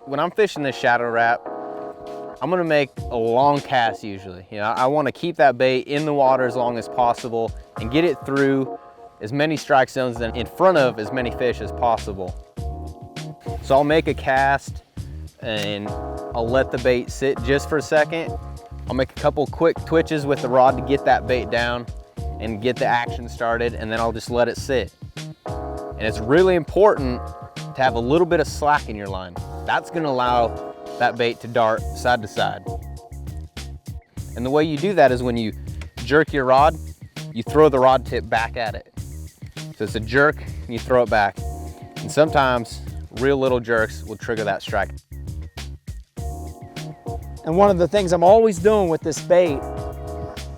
When I'm fishing this shadow rap, I'm gonna make a long cast usually. You know, I wanna keep that bait in the water as long as possible and get it through as many strike zones and in front of as many fish as possible. So I'll make a cast and I'll let the bait sit just for a second. I'll make a couple quick twitches with the rod to get that bait down and get the action started, and then I'll just let it sit. And it's really important to have a little bit of slack in your line. That's gonna allow that bait to dart side to side. And the way you do that is when you jerk your rod, you throw the rod tip back at it. So it's a jerk and you throw it back. And sometimes real little jerks will trigger that strike. And one of the things I'm always doing with this bait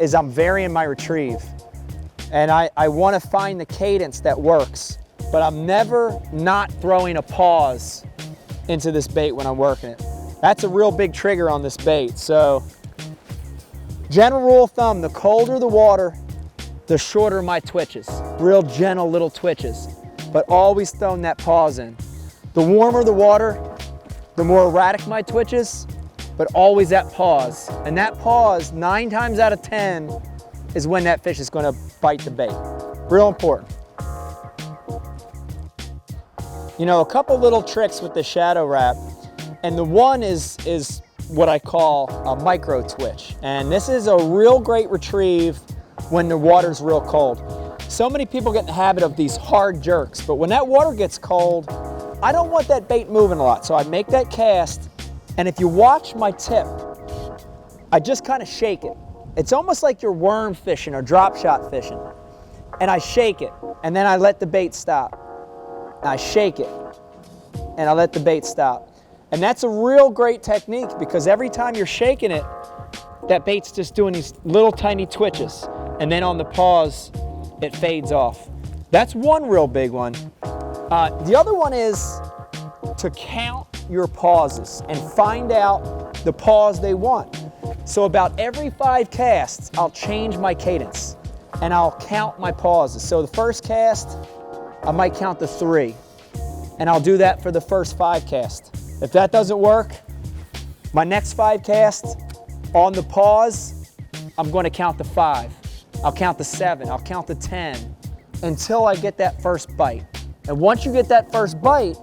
is I'm varying my retrieve. And I want to find the cadence that works, but I'm never not throwing a pause into this bait when I'm working it. That's a real big trigger on this bait. So general rule of thumb, the colder the water, the shorter my twitches. Real gentle little twitches, but always throwing that pause in. The warmer the water, the more erratic my twitches, but always that pause. And that pause, 9 times out of 10, is when that fish is gonna bite the bait. Real important. You know, a couple little tricks with the shadow rap, and the one is what I call a micro twitch. And this is a real great retrieve when the water's real cold. So many people get in the habit of these hard jerks, but when that water gets cold, I don't want that bait moving a lot. So I make that cast, and if you watch my tip, I just kind of shake it. It's almost like you're worm fishing or drop shot fishing. And I shake it, and then I let the bait stop. And I shake it, and I let the bait stop. And that's a real great technique, because every time you're shaking it, that bait's just doing these little tiny twitches. And then on the pause, it fades off. That's one real big one. The other one is to count your pauses and find out the pause they want. So about every 5 casts, I'll change my cadence and I'll count my pauses. So the first cast, I might count to 3, and I'll do that for the first 5 casts. If that doesn't work, my next 5 casts, on the pause, I'm going to count to 5. I'll count to 7, I'll count to 10, until I get that first bite. And once you get that first bite,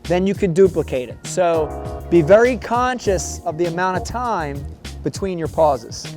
then you can duplicate it. So be very conscious of the amount of time between your pauses.